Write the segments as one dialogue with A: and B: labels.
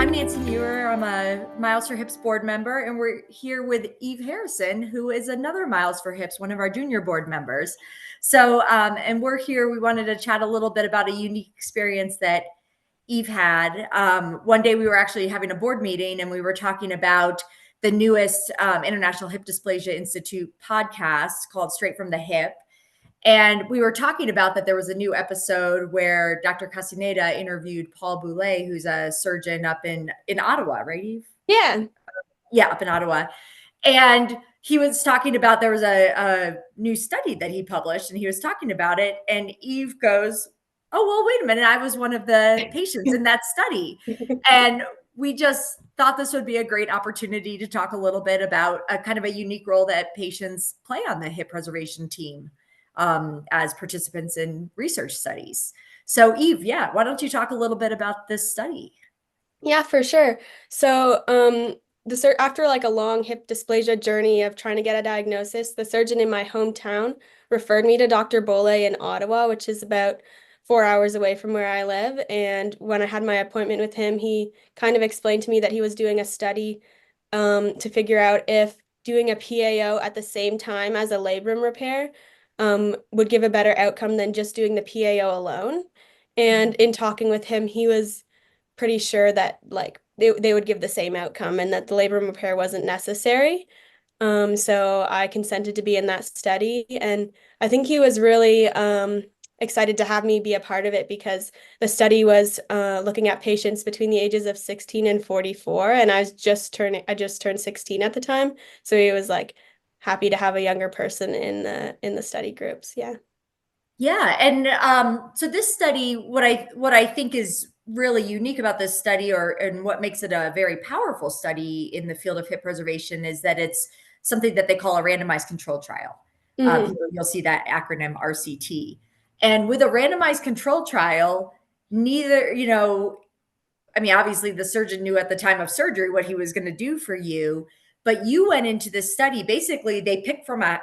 A: I'm Nancy Muir. I'm a Miles4Hips board member, and we're here with Eve Harrison, who is another Miles4Hips, one of our junior board members. So, and we're here, we wanted to chat a little bit about a unique experience that Eve had. One day we were actually having a board meeting and we were talking about the newest International Hip Dysplasia Institute podcast called Straight from the Hip. And we were talking about that there was a new episode where Dr. Castaneda interviewed Paul Boulay, who's a surgeon up in Ottawa, right, Eve?
B: Yeah.
A: Yeah, up in Ottawa. And he was talking about, there was a new study that he published and he was talking about it. And Eve goes, oh, well, wait a minute. I was one of the patients in that study. And we just thought this would be a great opportunity to talk a little bit about a kind of a unique role that patients play on the hip preservation team as participants in research studies. So Eve, yeah, why don't you talk a little bit about this study?
B: Yeah, for sure. So, after like a long hip dysplasia journey of trying to get a diagnosis, the surgeon in my hometown referred me to Dr. Bole in Ottawa, which is about 4 hours away from where I live. And when I had my appointment with him, he kind of explained to me that he was doing a study to figure out if doing a PAO at the same time as a labrum repair would give a better outcome than just doing the PAO alone. And in talking with him, he was pretty sure that like they would give the same outcome and that the labrum repair wasn't necessary. So I consented to be in that study, and I think he was really excited to have me be a part of it because the study was looking at patients between the ages of 16 and 44, and I just turned 16 at the time, so he was like happy to have a younger person in the study groups. Yeah.
A: Yeah, and so this study, what I think is really unique about this study, and what makes it a very powerful study in the field of hip preservation, is that it's something that they call a randomized controlled trial. You'll see that acronym RCT. And with a randomized controlled trial, neither, I mean, obviously the surgeon knew at the time of surgery what he was going to do for you, but you went into this study. Basically, they pick from a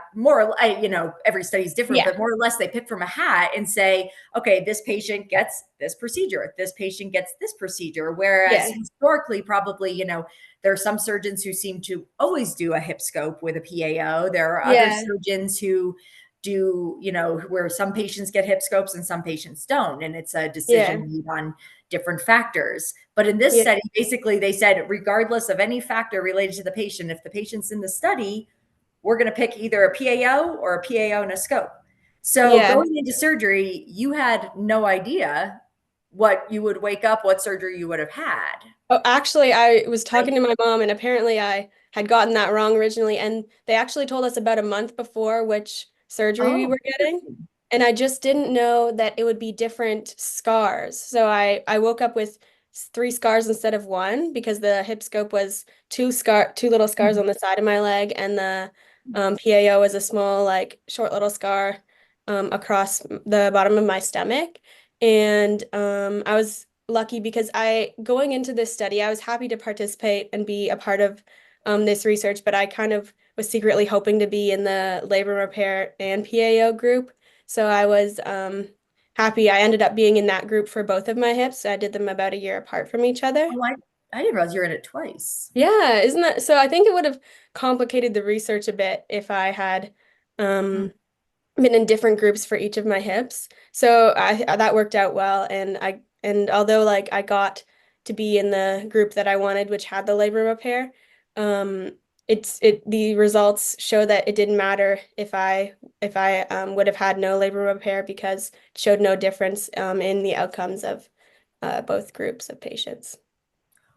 A: every study is different,
B: Yeah.
A: but more or less they pick from a hat and say, okay, this patient gets this procedure, this patient gets this procedure. Whereas
B: Yeah.
A: historically, probably, there are some surgeons who seem to always do a hip scope with a PAO. There are other
B: Yeah.
A: surgeons who do, where some patients get hip scopes and some patients don't. And it's a
B: Yeah.
A: decision made on different factors. But in this
B: Yeah.
A: study, basically they said, regardless of any factor related to the patient, if the patient's in the study, we're going to pick either a PAO or a PAO and a scope. So
B: Yeah.
A: going into surgery, you had no idea what you would wake up, what surgery you would have had.
B: Oh, actually, I was talking
A: Right.
B: to my mom, and apparently I had gotten that wrong originally. And they actually told us about a month before which surgery we
A: Oh,
B: were getting. And I just didn't know that it would be different scars. So I woke up with 3 scars instead of one because the hip scope was two little scars on the side of my leg, and the PAO was a small, like, short little scar across the bottom of my stomach. And I was lucky because going into this study, I was happy to participate and be a part of this research, but I kind of was secretly hoping to be in the labor repair and PAO group. So I was happy. I ended up being in that group for both of my hips. I did them about a year apart from each other.
A: Oh, I didn't realize you were in it twice.
B: Yeah, isn't that so? I think it would have complicated the research a bit if I had
A: Mm.
B: um, been in different groups for each of my hips. So I that worked out well, and although like I got to be in the group that I wanted, which had the labor repair, um, the results show that it didn't matter if I would have had no labor repair because it showed no difference in the outcomes of both groups of patients.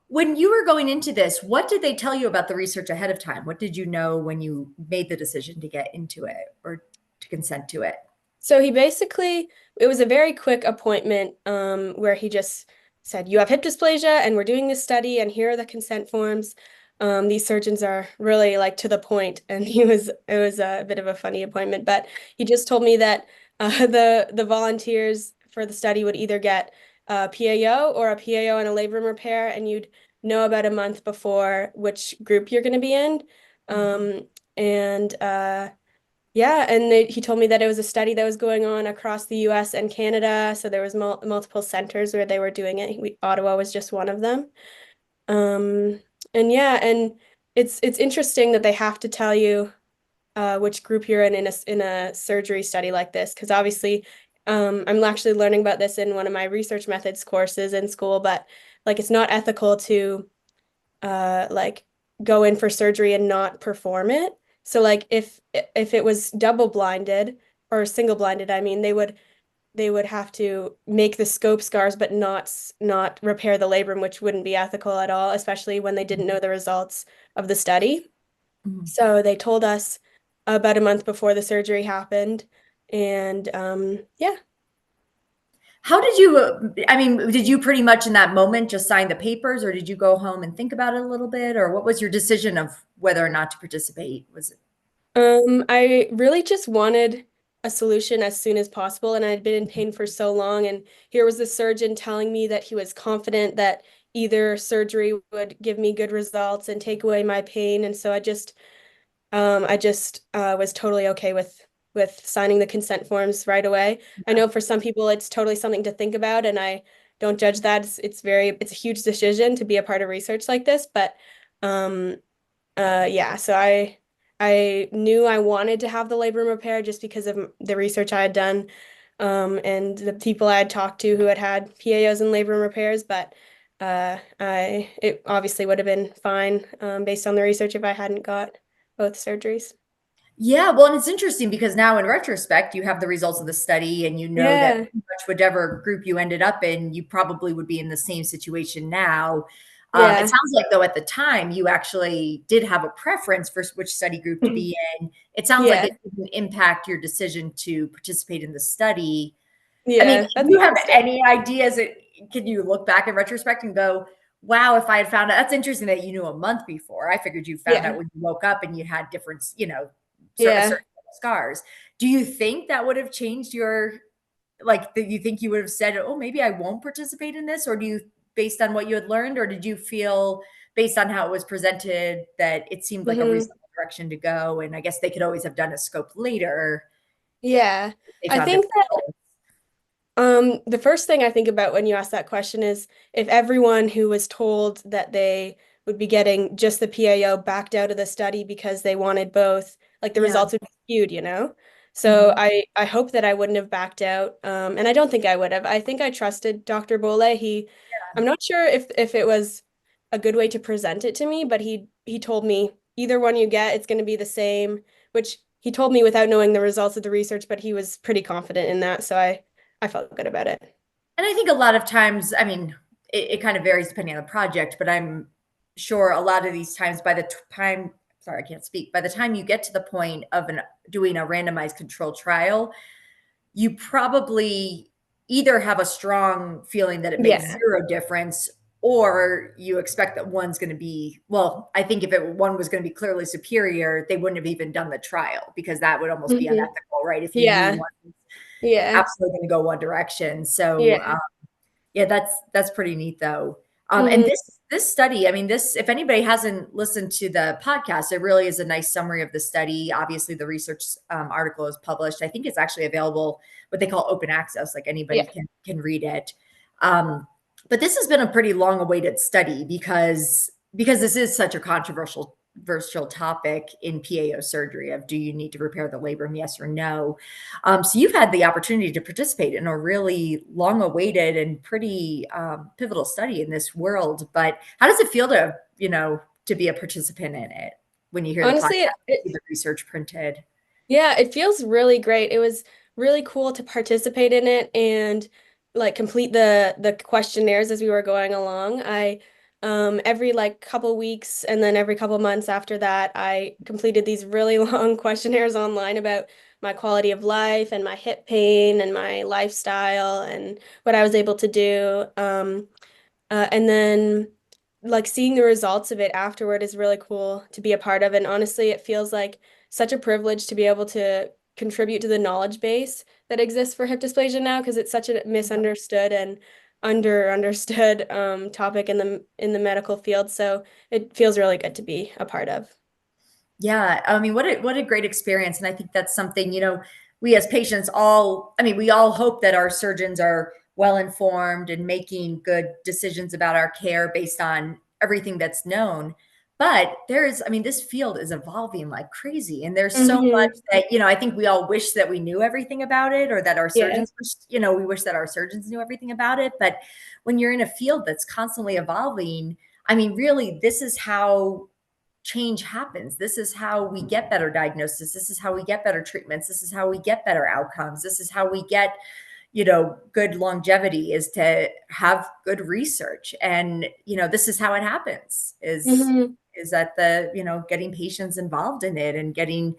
A: When you were going into this, what did they tell you about the research ahead of time? What did you know when you made the decision to get into it or to consent to it?
B: So it was a very quick appointment where he just said, you have hip dysplasia and we're doing this study and here are the consent forms. These surgeons are really like to the point, and it was a bit of a funny appointment, but he just told me that the volunteers for the study would either get a PAO or a PAO and a labrum repair, and you'd know about a month before which group you're going to be in. And yeah, and he told me that it was a study that was going on across the US and Canada, so there was multiple centers where they were doing it. Ottawa was just one of them. Um, and yeah, and it's interesting that they have to tell you which group you're in a surgery study like this, because obviously, I'm actually learning about this in one of my research methods courses in school, but like it's not ethical to like go in for surgery and not perform it. So like if it was double blinded or single blinded, I mean, they would have to make the scope scars but not repair the labrum, which wouldn't be ethical at all, especially when they didn't know the results of the study.
A: Mhm.
B: So they told us about a month before the surgery happened, and yeah.
A: How did you, I mean, did you pretty much in that moment just sign the papers, or did you go home and think about it a little bit, or what was your decision of whether or not to participate? Was it?
B: I really just wanted a solution as soon as possible, and I'd been in pain for so long. And here was the surgeon telling me that he was confident that either surgery would give me good results and take away my pain. And so I just was totally okay with signing the consent forms right away. I know for some people it's totally something to think about, and I don't judge that. It's a huge decision to be a part of research like this, but um, yeah, so I knew I wanted to have the labrum repair just because of the research I had done, and the people I had talked to who had had PAOs and labrum repairs. But I it obviously would have been fine, based on the research if I hadn't got both surgeries.
A: Yeah, well, and it's interesting because now in retrospect, you have the results of the study and you know that
B: Yeah,
A: pretty much whatever group you ended up in, you probably would be in the same situation now. It
B: yeah,
A: sounds like though at the time you actually did have a preference for which study group to be in. It sounds like
B: yeah,
A: it didn't impact your decision to participate in the study. I mean,
B: yeah.
A: do
B: That's
A: you have
B: interesting.
A: any ideas that can you look back in retrospect and go, wow, if I had found out, that's interesting that you knew a month before. I figured you found out
B: Yeah,
A: when you woke up and you had different,
B: yeah.
A: certain scars. Do you think that would have changed your, like, that you think you would have said, oh, maybe I won't participate in this? Or do you, based on what you had learned, or did you feel based on how it was presented that it seemed like a
B: Hmm.
A: reasonable direction to go? And I guess they could always have done a scope later
B: Yeah.
A: if they
B: I
A: found
B: think
A: different
B: that
A: results.
B: The first thing I think about when you ask that question is if everyone who was told that they would be getting just the PAO backed out of the study because they wanted both, like the
A: Yeah.
B: results would be skewed, you know? So
A: Mhm.
B: I hope that I wouldn't have backed out. And I don't think I would have. I think I trusted Dr. Bole. I'm not sure if it was a good way to present it to me, but he told me either one you get, it's going to be the same, which he told me without knowing the results of the research, but he was pretty confident in that. So I felt good about it.
A: And I think a lot of times, I mean, it kind of varies depending on the project, but I'm sure a lot of these times by the time, sorry, I can't speak, by the time you get to the point of doing a randomized control trial, you probably either have a strong feeling that it makes
B: Yeah.
A: zero difference, or you expect that one's going to be, well, I think if one was going to be clearly superior, they wouldn't have even done the trial because that would almost be
B: Hmm.
A: unethical, right? If you knew
B: Yeah.
A: one was
B: Yeah.
A: absolutely going to go one direction. So,
B: Yeah.
A: yeah, that's pretty neat though. And
B: Hmm.
A: this study, I mean, this, if anybody hasn't listened to the podcast, it really is a nice summary of the study. Obviously, the research article is published. I think it's actually available, what they call open access, like anybody
B: Yeah.
A: can read it. Um, but this has been a pretty long awaited study because this is such a controversial topic in PAO surgery of do you need to repair the labrum, yes or no. So you've had the opportunity to participate in a really long awaited and pretty pivotal study in this world. But how does it feel to, to be a participant in it when you hear the podcast,
B: Honestly,
A: see the research printed?
B: yeah, it feels really great. It was really cool to participate in it and like complete the questionnaires as we were going along. I every like couple weeks and then every couple months after that, I completed these really long questionnaires online about my quality of life and my hip pain and my lifestyle and what I was able to do. And then like seeing the results of it afterward is really cool to be a part of. And honestly, it feels like such a privilege to be able to contribute to the knowledge base that exists for hip dysplasia now because it's such a misunderstood and understood topic in the medical field. So it feels really good to be a part of.
A: Yeah, I mean, what a great experience, and I think that's something, we as patients all, I mean, we all hope that our surgeons are well informed and making good decisions about our care based on everything that's known. But I mean, this field is evolving like crazy. And there's so much
B: Hmm.
A: that, I think we all wish that we knew everything about it, or that our
B: Yeah.
A: surgeons, we wish that our surgeons knew everything about it. But when you're in a field that's constantly evolving, I mean, really, this is how change happens. This is how we get better diagnosis. This is how we get better treatments. This is how we get better outcomes. This is how we get, good longevity, is to have good research. And, this is how it happens,
B: Hmm.
A: is that getting patients involved in it, and getting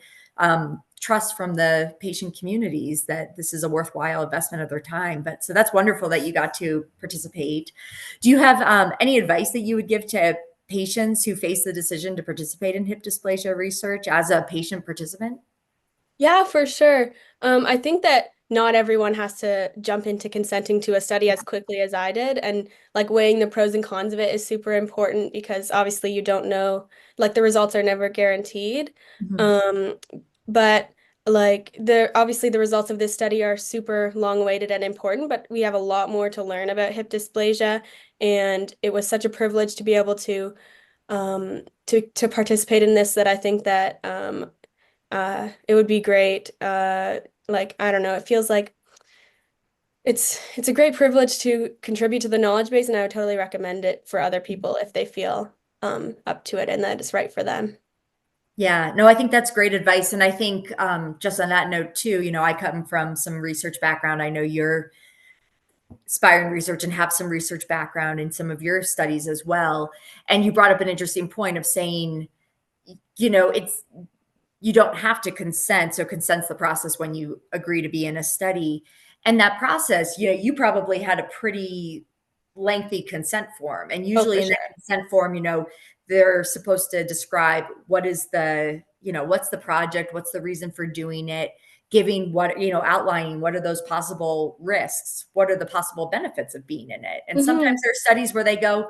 A: trust from the patient communities that this is a worthwhile investment of their time. But so that's wonderful that you got to participate. Do you have any advice that you would give to patients who face the decision to participate in hip dysplasia research as a patient participant?
B: Yeah, for sure. I think that not everyone has to jump into consenting to a study as quickly as I did, and like weighing the pros and cons of it is super important because obviously you don't know, like the results are never guaranteed.
A: Mhm.
B: Um, but like obviously the results of this study are super long-awaited and important, but we have a lot more to learn about hip dysplasia, and it was such a privilege to be able to participate in this that I think that it would be great. Like I don't know, it feels like it's a great privilege to contribute to the knowledge base, and I would totally recommend it for other people if they feel up to it and that it's right for them.
A: Yeah, no, I think that's great advice. And I think just on that note too, I come from some research background. I know you're aspiring research and have some research background in some of your studies as well. And you brought up an interesting point of saying, it's you don't have to consent. So consent's the process when you agree to be in a study. And that process, you probably had a pretty lengthy consent form. And
B: Oh,
A: usually
B: for
A: in
B: sure.
A: that consent form, they're supposed to describe what is what's the project, what's the reason for doing it, giving outlining what are those possible risks, what are the possible benefits of being in it. And sometimes
B: Hmm.
A: there are studies where they go,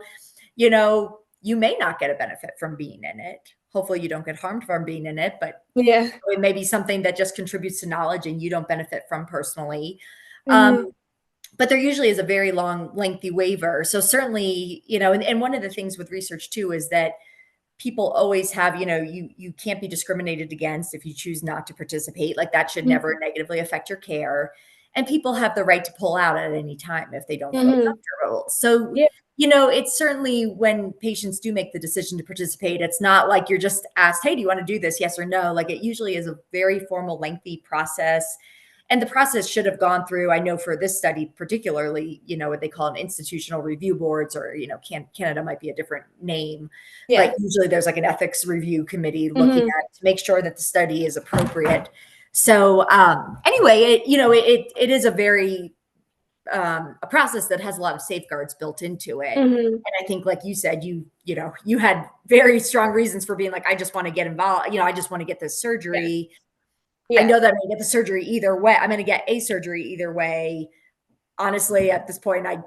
A: you may not get a benefit from being in it. Hopefully you don't get harmed from being in it, but
B: Yeah.
A: it may be something that just contributes to knowledge and you don't benefit from personally.
B: Hmm.
A: But there usually is a very long, lengthy waiver. So certainly, and one of the things with research too is that people always have, you can't be discriminated against if you choose not to participate. Like that should never negatively affect your care. And people have the right to pull out at any time if they don't feel
B: Hmm.
A: comfortable. So,
B: Yeah.
A: it's certainly when patients do make the decision to participate, it's not like you're just asked, hey, do you want to do this? Yes or no. Like it usually is a very formal, lengthy process. And the process should have gone through, I know for this study particularly, what they call an institutional review boards, or, Canada might be a different name, but
B: Yeah.
A: usually there's like an ethics review committee looking
B: Hmm.
A: at to make sure that the study is appropriate. So anyway, it is a process that has a lot of safeguards built into it.
B: Hmm.
A: And I think, like you said, you had very strong reasons for being like, I just want to get involved. I just want to get this
B: Yeah.
A: surgery. I
B: Yeah.
A: know that I'm going to get the surgery either way. I'm going to get a surgery either way. Honestly, at this point, I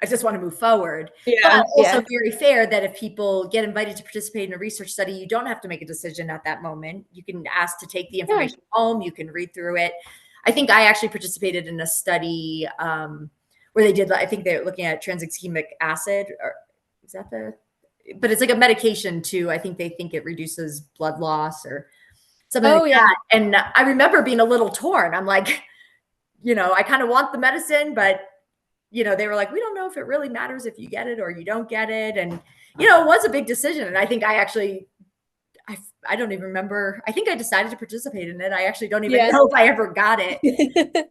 A: just want to move forward. But
B: Yeah.
A: also
B: Yeah.
A: very fair that if people get invited to participate in a research study, you don't have to make a decision at that moment. You can ask to take the
B: Yeah.
A: information home. You can read through it. I think I actually participated in a study where they did, I think they're looking at tranexamic acid, or is that but it's like a medication too. I think they think it reduces blood loss or something like
B: Oh yeah.
A: that. And I remember being a little torn. I'm like, I kind of want the medicine, but they were like, we don't know if it really matters if you get it or you don't get it. And, it was a big decision. And I think I don't even remember. I think I decided to participate in it. I actually don't even
B: Yeah.
A: know if I ever got it.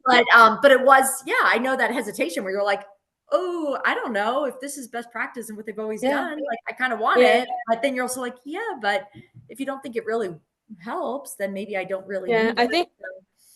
A: But it was, yeah, I know that hesitation where you're like, oh, I don't know if this is best practice and what they've always
B: Yeah.
A: done. Like, I kind of want
B: Yeah.
A: it. But then you're also like, yeah, but if you don't think it really helps, then maybe I don't really
B: Yeah.
A: need
B: I
A: it.
B: think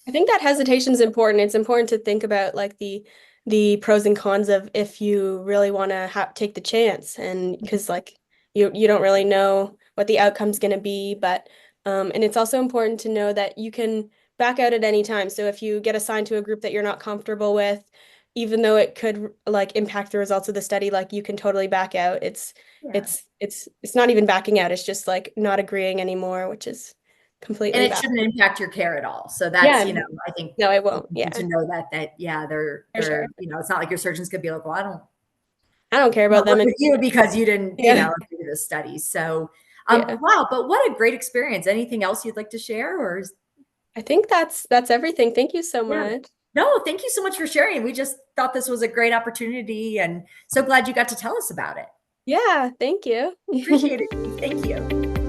B: I think that hesitation is important. It's important to think about like the pros and cons of if you really want to take the chance, and because like you don't really know what the outcome's going to be, but and it's also important to know that you can back out at any time. So if you get assigned to a group that you're not comfortable with, even though it could like impact the results of the study, like you can totally back out.
A: Yeah.
B: It's not even backing out. It's just like not agreeing anymore, which is
A: And
B: completely
A: it
B: valid.
A: shouldn't impact your care at all. So that's,
B: Yeah,
A: I think
B: no, it won't.
A: important
B: Yeah,
A: to know that, yeah,
B: for sure.
A: it's not like your surgeons could be like, well, I don't
B: I don't care about
A: not
B: them
A: work with you because you didn't,
B: yeah.
A: do the study. So,
B: Yeah.
A: wow, but what a great experience. Anything else you'd like to share or
B: I think that's everything. Thank you so
A: yeah.
B: much.
A: No, thank you so much for sharing. We just thought this was a great opportunity and so glad you got to tell us about it.
B: Yeah, thank you.
A: Appreciate it. Thank you.